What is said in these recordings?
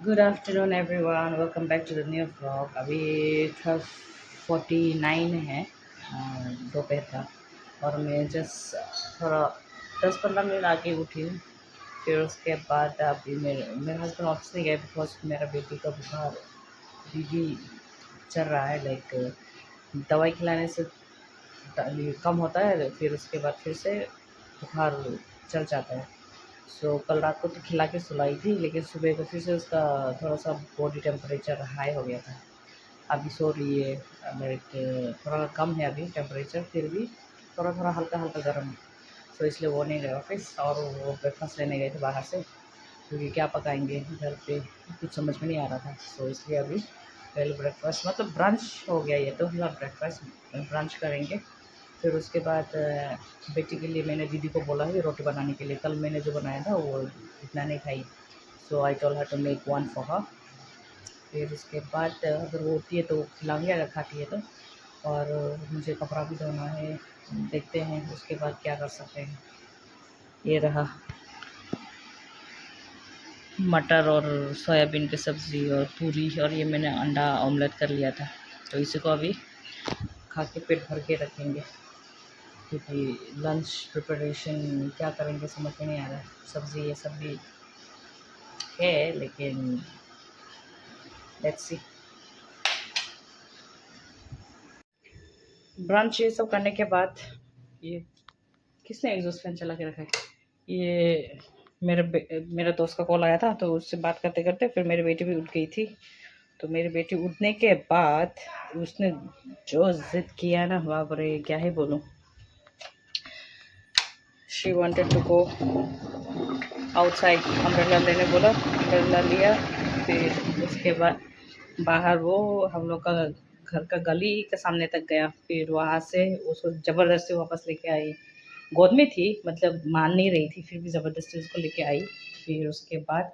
Good afternoon everyone, welcome back to the new vlog. अभी 12:49 है दोपहर का। और मैं जस्ट थोड़ा 10-15 मिनट आगे उठी हूँ। फिर उसके बाद अभी मेरे हस्बैंड ऑफिस नहीं गए बिकॉज मेरा बेटी का बुखार भी चल रहा है। लाइक दवाई खिलाने से कम होता है, फिर उसके बाद फिर से बुखार चल जाता है। कल रात को तो खिला के सुलाई थी, लेकिन सुबह को फिर से उसका थोड़ा सा बॉडी टेम्परेचर हाई हो गया था। अभी सो रही है। लाइक थोड़ा कम है अभी टेम्परेचर, फिर भी थोड़ा थोड़ा हल्का हल्का गर्म है। इसलिए वो नहीं गए ऑफिस, और वो ब्रेकफास्ट लेने गए थे बाहर से, क्योंकि क्या पकाएंगे घर पे कुछ समझ में नहीं आ रहा था। इसलिए अभी पहले ब्रेकफास्ट मतलब ब्रंच हो गया, ये तो फिलहाल ब्रेकफास्ट ब्रंच करेंगे। फिर उसके बाद बेटी के लिए मैंने दीदी को बोला है रोटी बनाने के लिए। कल मैंने जो बनाया था वो इतना नहीं खाई, I told her to make one for her. फिर उसके बाद अगर वो उठती है तो खिलाऊंगी, अगर खाती है तो। और मुझे कपड़ा भी धोना है, देखते हैं उसके बाद क्या कर सकते हैं। ये रहा मटर और सोयाबीन की सब्ज़ी और पूरी, और ये मैंने अंडा ऑमलेट कर लिया था। तो इसी को अभी खा के पेट भर के रखेंगे, क्योंकि लंच प्रिपरेशन क्या करेंगे समझ में नहीं आ रहा है। सब्ज़ी ये सब भी है, लेकिन लेट्स सी। ब्रंच ये सब करने के बाद, ये किसने एग्जॉस्ट फैन चला के रखा है? ये मेरे दोस्त का कॉल आया था, तो उससे बात करते करते फिर मेरी बेटी भी उठ गई थी। तो मेरी बेटी उठने के बाद उसने जो जिद किया ना, बाप रे क्या ही बोलूं। She wanted to go outside, umbrella लेने बोला, अम्ब्रेला लिया। फिर उसके बाद बाहर वो हम लोग का घर का गली के सामने तक गया। फिर वहाँ से उसको ज़बरदस्ती वापस लेके आई। गोद में थी, मतलब मान नहीं रही थी, फिर भी ज़बरदस्ती उसको लेके आई। फिर उसके बाद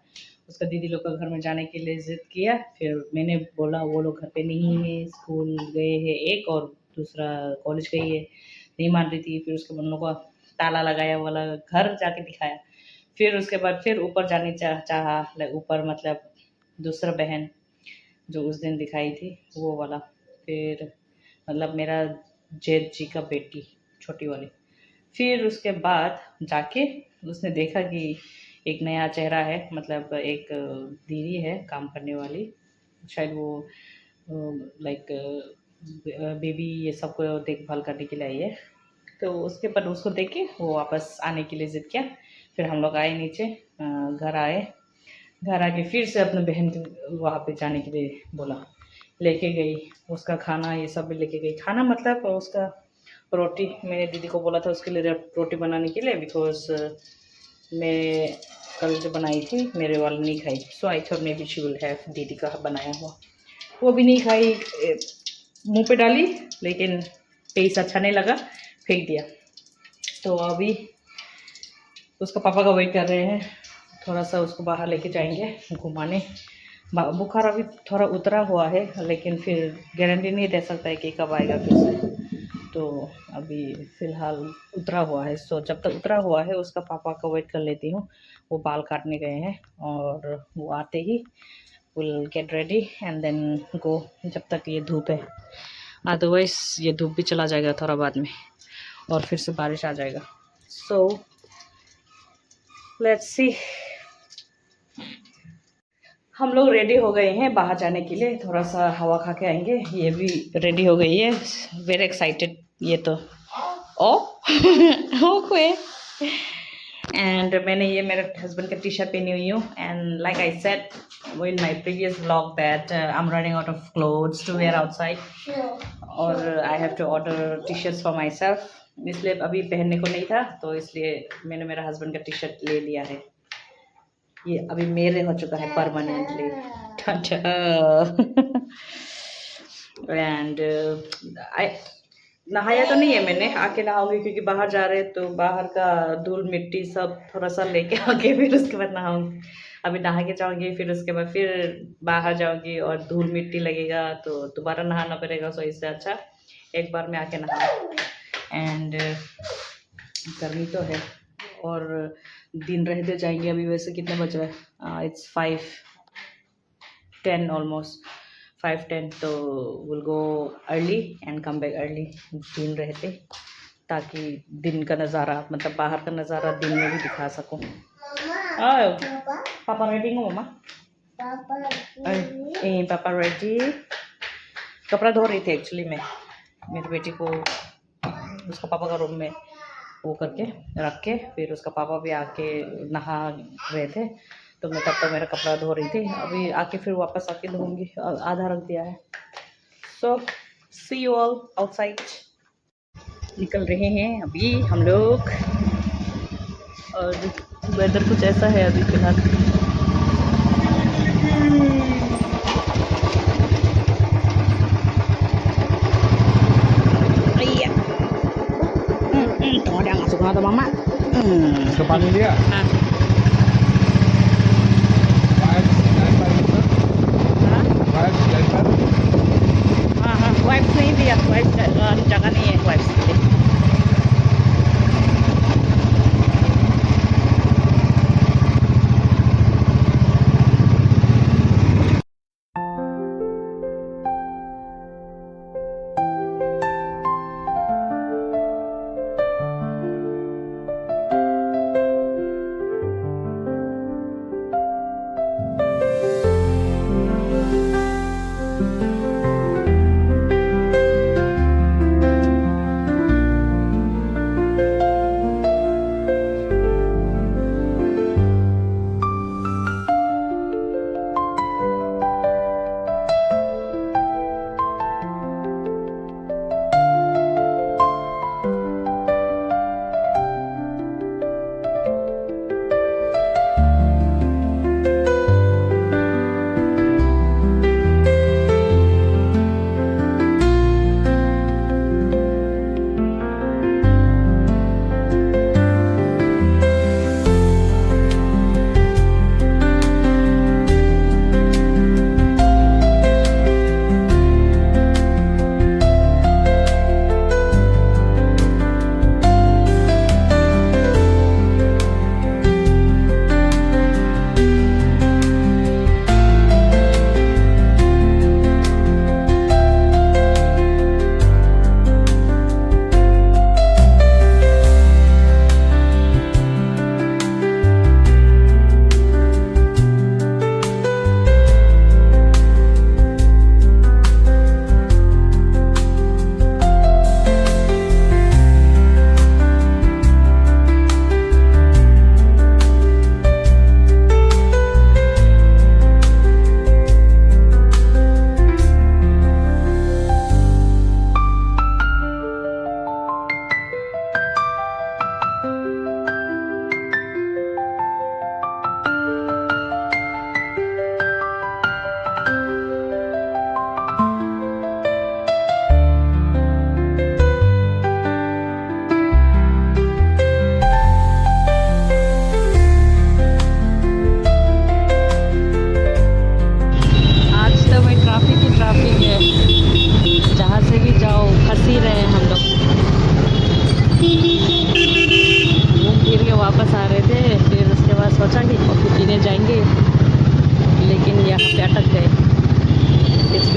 उसका दीदी लोग का घर में जाने के लिए ज़िद किया। फिर मैंने बोला वो लोग घर पे नहीं है, स्कूल गए हैं एक, और दूसरा कॉलेज गई है। नहीं मान रही थी। फिर उसके बाद उन लोगों का ताला लगाया वाला घर जाके दिखाया। फिर उसके बाद फिर ऊपर जाने चाहा, ऊपर मतलब दूसरा बहन जो उस दिन दिखाई थी वो वाला। फिर मतलब मेरा जेठ जी का बेटी, छोटी वाली। फिर उसके बाद जाके उसने देखा कि एक नया चेहरा है, मतलब एक दीदी है काम करने वाली, शायद वो लाइक बेबी ये सबको देखभाल करने के लिए आई है। तो उसके बाद उसको देख के वो वापस आने के लिए ज़िद किया। फिर हम लोग आए नीचे, घर आए। घर आके फिर से अपने बहन के वहाँ पे जाने के लिए बोला, लेके गई। उसका खाना ये सब भी लेके गई। खाना मतलब उसका रोटी, मैंने दीदी को बोला था उसके लिए रोटी बनाने के लिए, बिकॉज मैं कल जो बनाई थी मेरे वाले नहीं खाई। I thought may be she will have दीदी का बनाया हुआ। वो भी नहीं खाई, मुंह पे डाली, लेकिन टेस्ट अच्छा नहीं लगा, फेंक दिया। तो अभी उसका पापा का वेट कर रहे हैं। थोड़ा सा उसको बाहर लेके जाएंगे घुमाने। बुखार अभी थोड़ा उतरा हुआ है, लेकिन फिर गारंटी नहीं दे सकता है कि कब आएगा फिर से। तो अभी फ़िलहाल उतरा हुआ है। जब तक उतरा हुआ है उसका पापा का वेट कर लेती हूँ। वो बाल काटने गए हैं, और वो आते ही will get ready and then go, जब तक ये धूप है। अदरवाइज़ ये धूप भी चला जाएगा थोड़ा बाद में, और फिर से बारिश आ जाएगा। Let's see. हम लोग रेडी हो गए हैं बाहर जाने के लिए, थोड़ा सा हवा खा के आएंगे। ये भी रेडी हो गई है, वेरी एक्साइटेड ये तो। ओ हो खुए। एंड मैंने ये मेरे हस्बैंड का टी शर्ट पहनी हुई हूँ। And like I said in my previous vlog that I'm running out of clothes to wear outside, और I have to order t-shirts for myself। इसलिए अभी पहनने को नहीं था, तो इसलिए मैंने मेरा हस्बैंड का टी शर्ट ले लिया है। ये अभी मेरे हो चुका है परमानेंटली। एंड आई नहाया तो नहीं है मैंने, आके नहाऊंगी, क्योंकि बाहर जा रहे हैं तो बाहर का धूल मिट्टी सब थोड़ा सा लेके आके फिर उसके बाद नहाऊंगी। अभी नहा के जाऊंगी, फिर उसके बाद फिर बाहर जाऊंगी और धूल मिट्टी लगेगा तो दोबारा नहाना पड़ेगा। इससे अच्छा एक बार में आके नहा। एंड गर्मी तो है, और दिन रहते जाएंगे। अभी वैसे कितने बज रहे हैं? इट्स 5। 10 almost, 5:10, तो will go early and come back early दिन रहते, ताकि दिन का नज़ारा मतलब बाहर का नज़ारा दिन में भी दिखा सकूं। पापा रेडी हो मम्मा? पापा रेडी। कपड़ा धो रही थी एक्चुअली मैं, मेरी बेटी को उसका पापा का रूम में वो करके रख के, फिर उसका पापा भी आके नहा रहे थे, तो मैं तब तक मेरा कपड़ा धो रही थी। अभी आके फिर वापस आके धोऊंगी, आधा रख दिया है। सो सी यू ऑल आउटसाइड। निकल रहे हैं अभी हम लोग, और वेदर कुछ ऐसा है अभी फिलहाल। Tengok dia masuk ke mama. Depan ini dia. Wipes नहीं दिया, wipes जगह नहीं है wipes के लिए।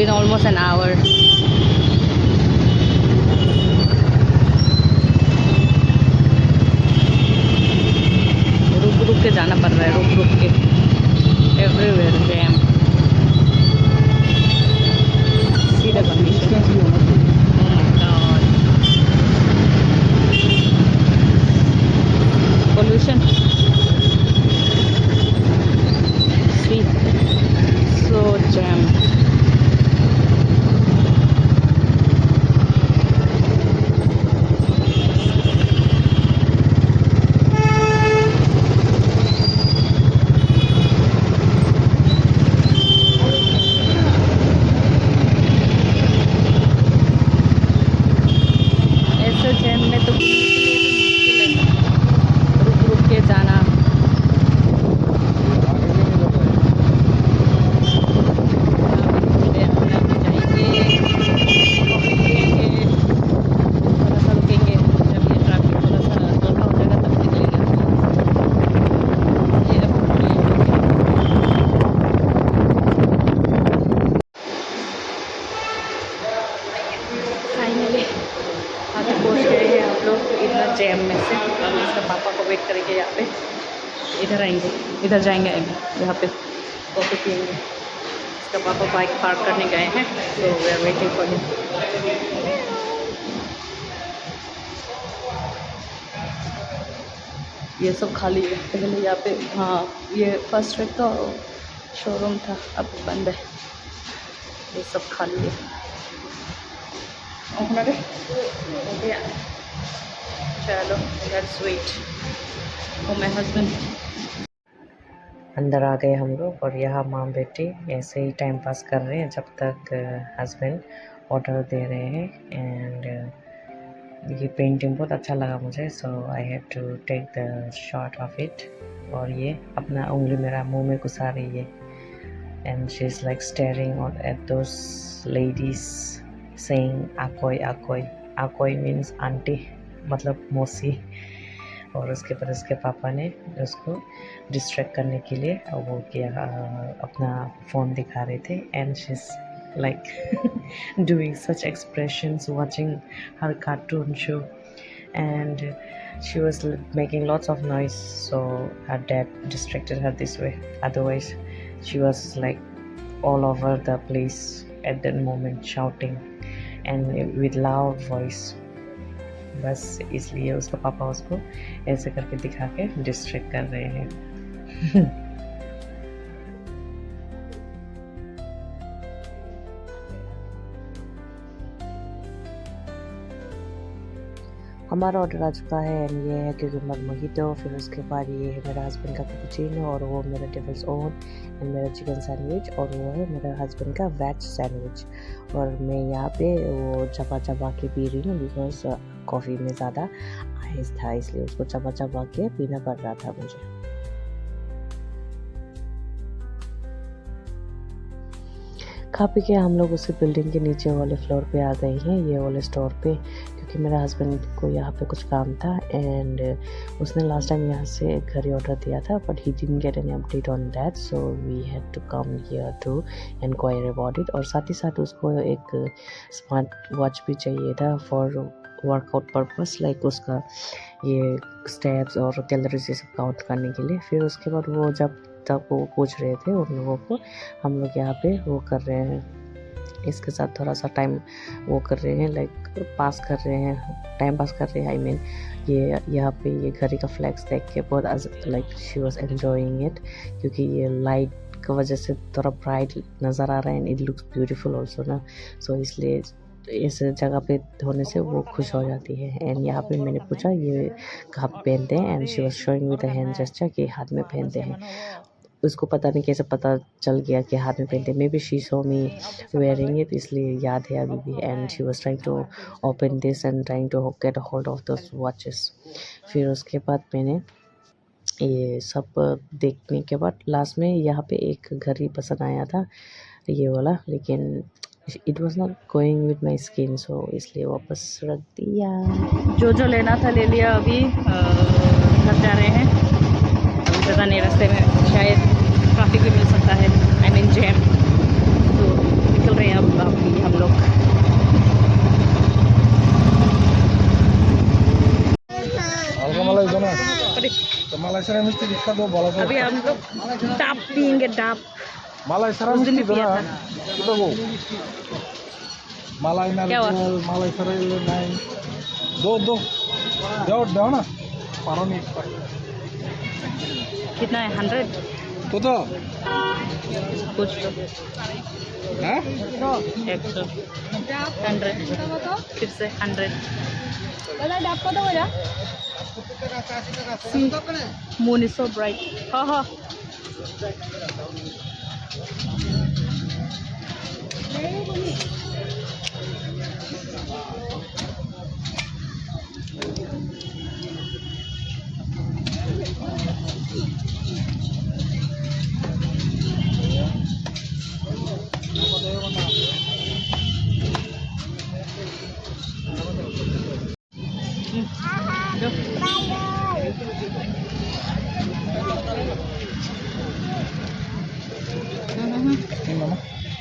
been almost an hour. रुक रुक के जाना पड़ रहा है, रुक रुक के, everywhere jam. See the condition. Oh my god. Pollution. See, so jam. इधर आएंगे, इधर जाएंगे अभी, यहाँ पे कॉफ़ी पियेंगे। इसका पापा बाइक पार्क करने गए हैं, तो we are waiting for him. ये सब खाली है। पहले यहाँ पे, हाँ, ये फर्स्ट ट्रैक का शोरूम था, अब बंद है। ये सब खाली है। चलो let's wait for my husband. अंदर आ गए हम लोग और यहाँ माँ बेटी ऐसे ही टाइम पास कर रहे हैं जब तक हस्बैंड ऑर्डर दे रहे हैं। एंड ये पेंटिंग बहुत अच्छा लगा मुझे, so I have to take the shot of it. और ये अपना उंगली मेरा मुंह में घुसा रही है, and she is like staring on at those ladies saying आकोई आकोई। आकोई मीन्स आंटी, मतलब मौसी। और उसके बाद उसके पापा ने उसको डिस्ट्रैक्ट करने के लिए वो किया, अपना फ़ोन दिखा रहे थे। And she is like doing such expressions watching her cartoon show, and she was making lots of noise, so her dad distracted her this way. Otherwise she was like all over the place at that moment, shouting and with loud voice. बस इसलिए उसका पापा उसको ऐसे करके दिखा के distract कर रहे हैं। हमारा ऑर्डर आ चुका है, एंड ये है क्यूकम्बर मोहितो। फिर उसके बाद ये है मेरा हस्बैंड का कैपुचिनो, और वो मेरा डेविल्स ओन, एंड मेरा चिकन सैंडविच, और वो है मेरा हस्बैंड का वेज सैंडविच। और मैं यहाँ पे वो चबा चबा के पी रही हूँ, बिकॉज कॉफ़ी में ज़्यादा आइस था, इसलिए उसको चबा चबा के पीना पड़ रहा था मुझे। खा पी के हम लोग उसी बिल्डिंग के नीचे वाले फ्लोर पे आ गए हैं, ये वाले स्टोर पे, क्योंकि मेरा हस्बैंड को यहाँ पे कुछ काम था। एंड उसने लास्ट टाइम यहाँ से एक घड़ी ऑर्डर दिया था, but he didn't get any update on that, so we had to come here to inquire about it. और साथ ही साथ उसको एक स्मार्ट वॉच भी चाहिए था फॉर वर्कआउट पर्पस, लाइक उसका ये स्टेप्स और कैलोरीज ये सब काउंट करने के लिए। फिर उसके बाद वो जब तक वो पूछ रहे थे उन लोगों को, हम लोग यहाँ पे वो कर रहे हैं, इसके साथ थोड़ा सा टाइम वो कर रहे हैं, लाइक पास कर रहे हैं, टाइम पास कर रहे हैं। आई मीन ये यहाँ पे ये घड़ी का फ्लैक्स देख के बहुत like she was enjoying it, क्योंकि ये लाइट की वजह से थोड़ा ब्राइट नज़र आ रहा है, and it looks beautiful also ना, सो इसलिए इस जगह पे होने से वो खुश हो जाती है। एंड यहाँ पे मैंने पूछा ये कहाँ पहनते हैं, and she was showing with the hand gesture कि हाथ में पहनते हैं। उसको पता नहीं कैसे पता चल गया कि हाथ में पहनते, maybe she saw me wearing it, इसलिए याद है अभी भी। And she was trying to open this and trying to get hold of those watches. फिर उसके बाद मैंने ये सब देखने के बाद लास्ट में यहाँ पे एक घड़ी पसंद आया था, ये वाला, लेकिन it was not going with my skin, so इसलिए वापस रख दिया। जो लेना था ले लिया। अभी घर जा रहे हैं, अभी पता नहीं रास्ते में शायद ट्रैफिक भी मिल सकता है, आई मीन जैम, तो निकल रहे हैं अब अभी हम लोग। अभी हम लोग डाब पियेंगे, डाब। मलाई सरा मिस्टी दो ना, तो वो मलाई नारियल, मलाई सरा ये नहीं, दो जाओ ना, पारो नहीं। कितना है? 100 तो कुछ तो हैं 100 100 फिर से 100 मून इज सो ब्राइट। हाँ हाँ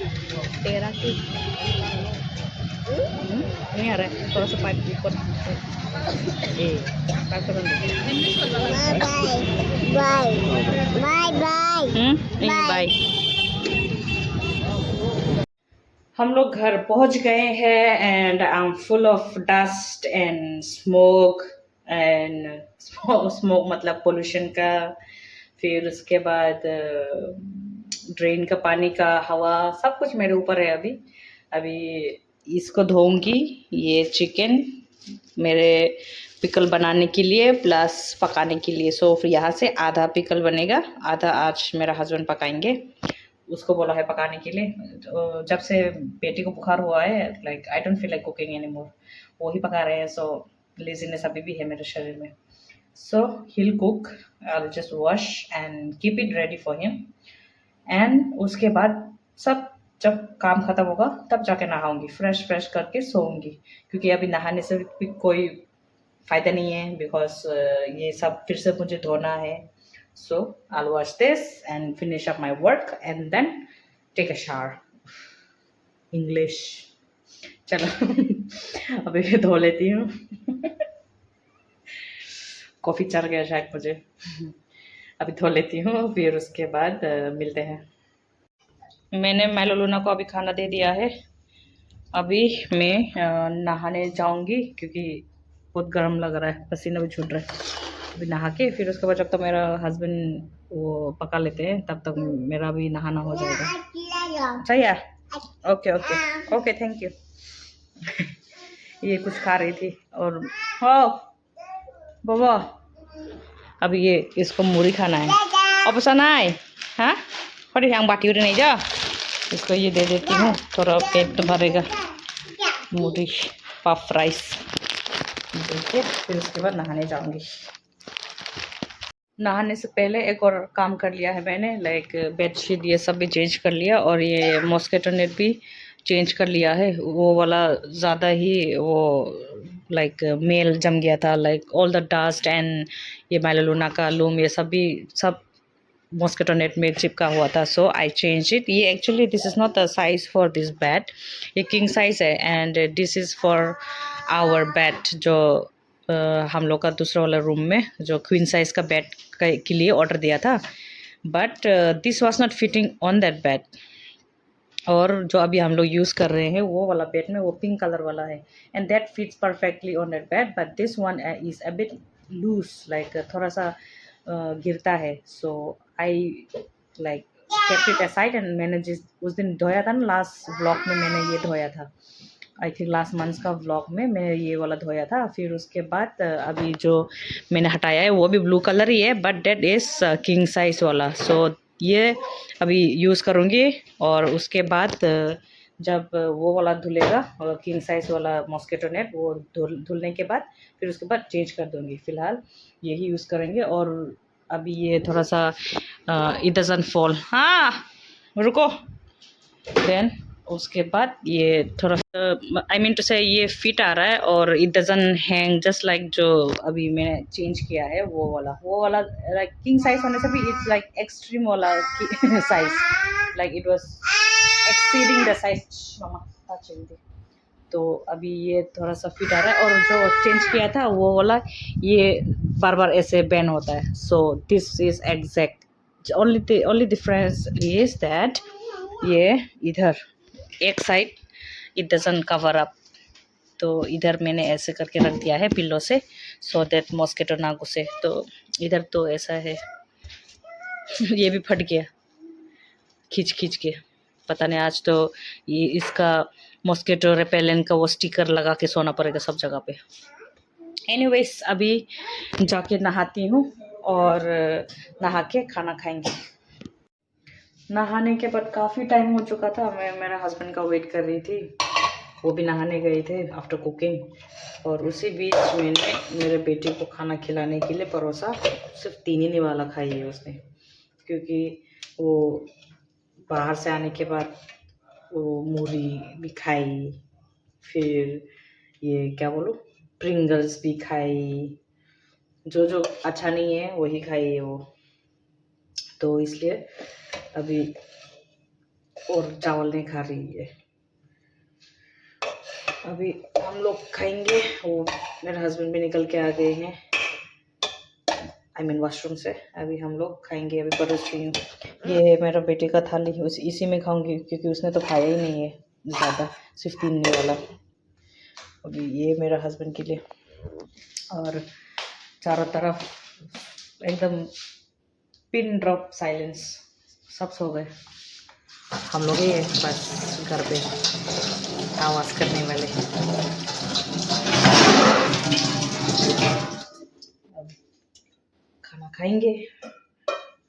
तेरा की नहीं आ रहा है, थोड़ा सा पाइप ऊपर ए पाइप कर नहीं बाय। हम लोग घर पहुंच गए हैं and I am full of dust and smoke and smoke मतलब पोल्यूशन का। फिर उसके बाद ड्रेन का पानी का हवा सब कुछ मेरे ऊपर है। अभी अभी इसको धोऊंगी। ये चिकन मेरे पिकल बनाने के लिए प्लस पकाने के लिए। सो फिर यहाँ से आधा पिकल बनेगा, आधा आज मेरा हस्बैंड पकाएंगे। उसको बोला है पकाने के लिए। तो जब से बेटी को बुखार हुआ है like I don't feel like cooking any more, वो ही पका रहे हैं। सो लेजीनेस अभी भी है मेरे शरीर में। सो he'll cook, I'll just wash and keep it ready for him। And उसके बाद सब जब काम खत्म होगा तब जाके नहाऊंगी, फ्रेश फ्रेश करके सोऊंगी। क्योंकि अभी नहाने से भी कोई फ़ायदा नहीं है बिकॉज ये सब फिर से मुझे धोना है। सो I'll wash this and finish up my work and then take a shower। English चलो अभी धो लेती हूँ। कॉफ़ी चढ़ गया शायद मुझे। अभी धो लेती हूँ, फिर उसके बाद मिलते हैं। मैंने मैलो लूना को अभी खाना दे दिया है। अभी मैं नहाने जाऊंगी क्योंकि बहुत गर्म लग रहा है, पसीना भी छूट रहा है। अभी नहा के फिर उसके बाद जब तक मेरा हस्बैंड वो पका लेते हैं तब तक मेरा भी नहाना हो जाएगा। चाहिए? Okay okay okay thank you. ये कुछ खा रही थी और हो बाबा अभी ये इसको मूढ़ी खाना है। अब पसंद आए हाँ खड़ी हम बाटी उड़ी नहीं जा। इसको ये दे देती हूँ, थोड़ा पेट तो भरेगा। मूढ़ी पफ राइस देखिए। फिर उसके बाद नहाने जाऊंगी। नहाने से पहले एक और काम कर लिया है मैंने, लाइक बेडशीट ये सब भी चेंज कर लिया और ये मॉस्किटो नेट भी चेंज कर लिया है। वो वाला ज़्यादा ही वो लाइक मेल जम गया था, like all the dust and ये मैलो लूना का लूम ये सब भी सब मॉस्किटो नेट में चिपका हुआ था। So I change it. ये actually this is not the size for this bed, ये किंग साइज़ है and this is for our bed जो हम लोग का दूसरा वाला रूम में जो क्वीन साइज़ का बेड के लिए ऑर्डर दिया था। But this was not fitting on that bed. और जो अभी हम लोग यूज़ कर रहे हैं वो वाला बेड में वो पिंक कलर वाला है and that fits perfectly on that bed. But this one is a bit loose, like थोड़ा सा गिरता है। So I like kept it aside and मैंने जिस उस दिन धोया था ना, लास्ट व्लॉग में मैंने ये धोया था। आई थिंक लास्ट मंथ का व्लॉग में मैं ये वाला धोया था। फिर उसके बाद अभी जो मैंने हटाया है वो भी ब्लू कलर ही है but that is king size वाला। सो ये अभी यूज़ करूँगी और उसके बाद जब वो वाला धुलेगा किंग साइज़ वाला मॉस्किटो नेट वो धुलने के बाद फिर उसके बाद चेंज कर दूँगी। फ़िलहाल यही यूज़ करेंगे। और अभी ये थोड़ा सा इट डजंट फॉल, हाँ रुको। देन उसके बाद ये थोड़ा सा आई मीन टू से ये फिट आ रहा है और it doesn't hang just like जो अभी मैंने चेंज किया है वो वाला लाइक किंग साइज होने से भी इट्स लाइक एक्सट्रीम वाला size, like it was exceeding the size. मामा चाहिए तो अभी ये थोड़ा सा फिट आ रहा है और जो चेंज किया था वो वाला ये बार बार ऐसे बैन होता है। So this is exact only difference is that ये इधर एक side it doesn't cover up. तो इधर मैंने ऐसे करके रख दिया है पिल्लो से सो दैट मॉस्किटो ना घुसे। तो इधर तो ऐसा है। ये भी फट गया खींच खींच के, पता नहीं आज तो ये इसका मॉस्किटो रेपेलेंट का वो स्टिकर लगा के सोना पड़ेगा सब जगह पे। एनीवेज अभी जाके नहाती हूँ और नहा के खाना खाएंगे। नहाने के बाद काफ़ी टाइम हो चुका था, मैं मेरा हस्बैंड का वेट कर रही थी। वो भी नहाने गए थे आफ्टर कुकिंग और उसी बीच मैंने मेरे बेटे को खाना खिलाने के लिए परोसा। सिर्फ 3 ही निवाला खाई है उसने क्योंकि वो बाहर से आने के बाद वो मूढ़ी भी खाई, फिर ये क्या बोलूँ प्रिंगल्स भी खाई, जो जो अच्छा नहीं है वही खाई है वो। तो इसलिए अभी और चावल नहीं खा रही है। अभी हम लोग खाएंगे। वो मेरे हस्बैंड भी निकल के आ गए हैं, आई मीन वॉशरूम से। अभी हम लोग खाएंगे। अभी परोस रही हूँ। ये है मेरा बेटे का थाली, इसी में खाऊंगी क्योंकि उसने तो खाया ही नहीं है ज़्यादा, सिर्फ 3 वाला। अभी ये मेरा हस्बैंड के लिए। और चारों तरफ एकदम पिन ड्रॉप साइलेंस, सब सो गए। हम लोग ही हैं बस घर पे आवाज़ करने वाले। अब खाना खाएंगे,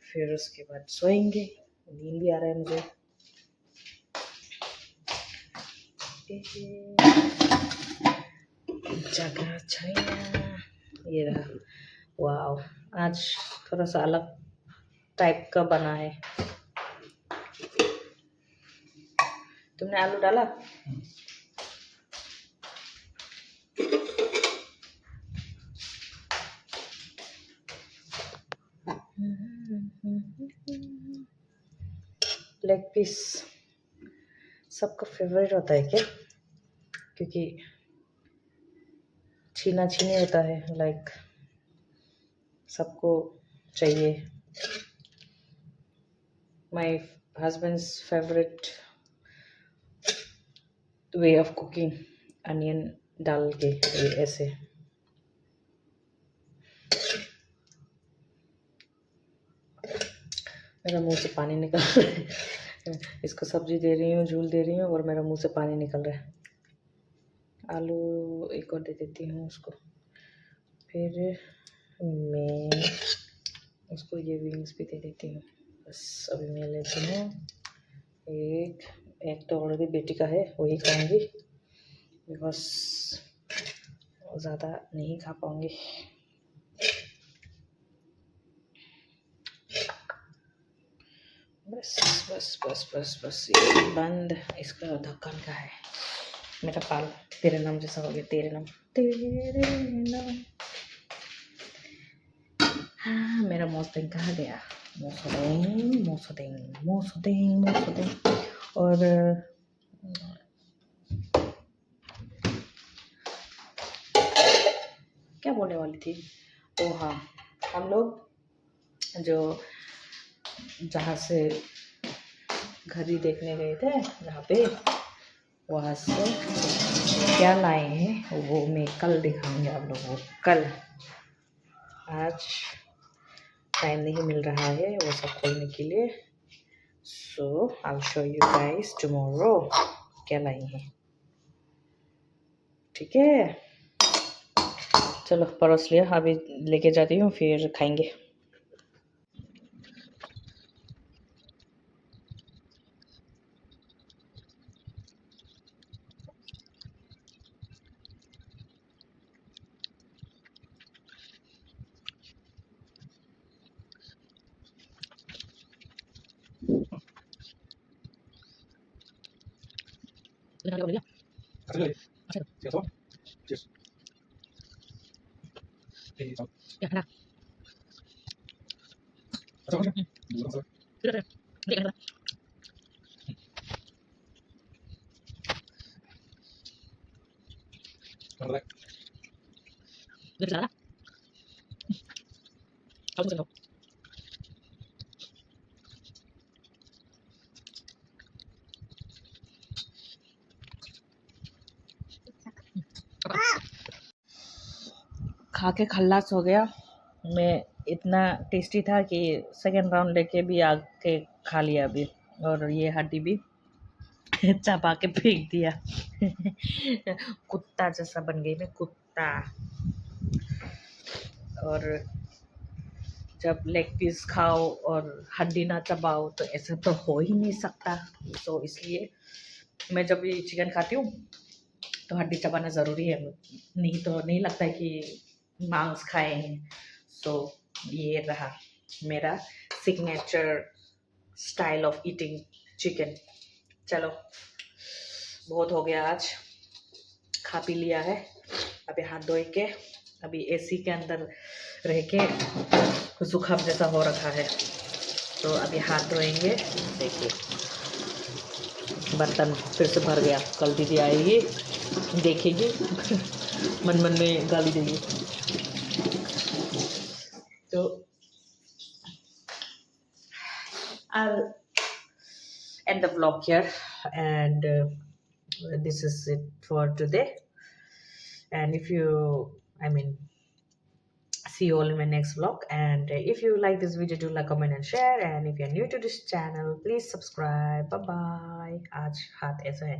फिर उसके बाद सोएंगे। नींद भी आ रहा है मुझे। जगह छाया ये रहा। वाह, आज थोड़ा सा अलग टाइप का बना है। तुमने आलू डाला? लेग पीस सबका फेवरेट होता है क्या? क्योंकि छीना छीनी होता है, लाइक सबको चाहिए। My husbands favourite way of cooking, onion डाल के ये ऐसे। मेरा मुंह से पानी निकल रहा है। इसको सब्जी दे रही हूँ, झूल दे रही हूँ और मेरा मुंह से पानी निकल रहा है। आलू एक और दे देती हूँ उसको। फिर मैं उसको ये विंग्स भी दे देती हूँ। बस अभी मैं लेती हूँ एक तो ऑलरेडी बेटी का है, वही खाऊंगी बिकॉज ज़्यादा नहीं खा पाऊंगी। बस बस बस बस बस ये बंद। इसका ढक्कन का है। मेरा पाल तेरे नाम जैसा हो गया, तेरे नाम तेरे नाम। हाँ, मेरा मौसम कहाँ गया? मौसम। और क्या बोलने वाली थी? ओ हाँ, हम लोग जो जहाँ से घड़ी देखने गए थे, जहाँ पे, वहाँ से क्या लाए हैं वो मैं कल दिखाऊंगी आप लोगों को। कल, आज टाइम नहीं मिल रहा है वो सब खोलने के लिए। So I will show you guys tomorrow क्या लाई हैं। ठीक है, चलो परोस लिया, अभी लेके जाती हूँ, फिर खाएंगे। खा के खल्लास हो गया मैं। इतना टेस्टी था कि सेकंड राउंड लेके भी आके खा लिया अभी। और ये हड्डी भी चबा के फेंक दिया। कुत्ता जैसा बन गई मैं, कुत्ता। और जब लेग पीस खाओ और हड्डी ना चबाओ तो ऐसा तो हो ही नहीं सकता। तो इसलिए मैं जब भी चिकन खाती हूँ तो हड्डी चबाना ज़रूरी है, नहीं तो नहीं लगता है कि मांस खाए हैं। सो ये रहा मेरा signature style of eating chicken. चलो बहुत हो गया, आज खा पी लिया है। अभी हाथ धोए के, अभी एसी के अंदर रह के जुकाम जैसा हो रखा है, तो अभी हाथ धोएंगे। देखिए बर्तन फिर से भर गया। कल दीदी आएगी, देखेगी मन मन में गाली देगी। तो I'll end the vlog here, and this is it for today. And if you, I mean, see you all in my next vlog. And if you like this video, do like, comment and share. And if you're new to this channel, please subscribe. Bye bye. आज हाथ ऐसा है।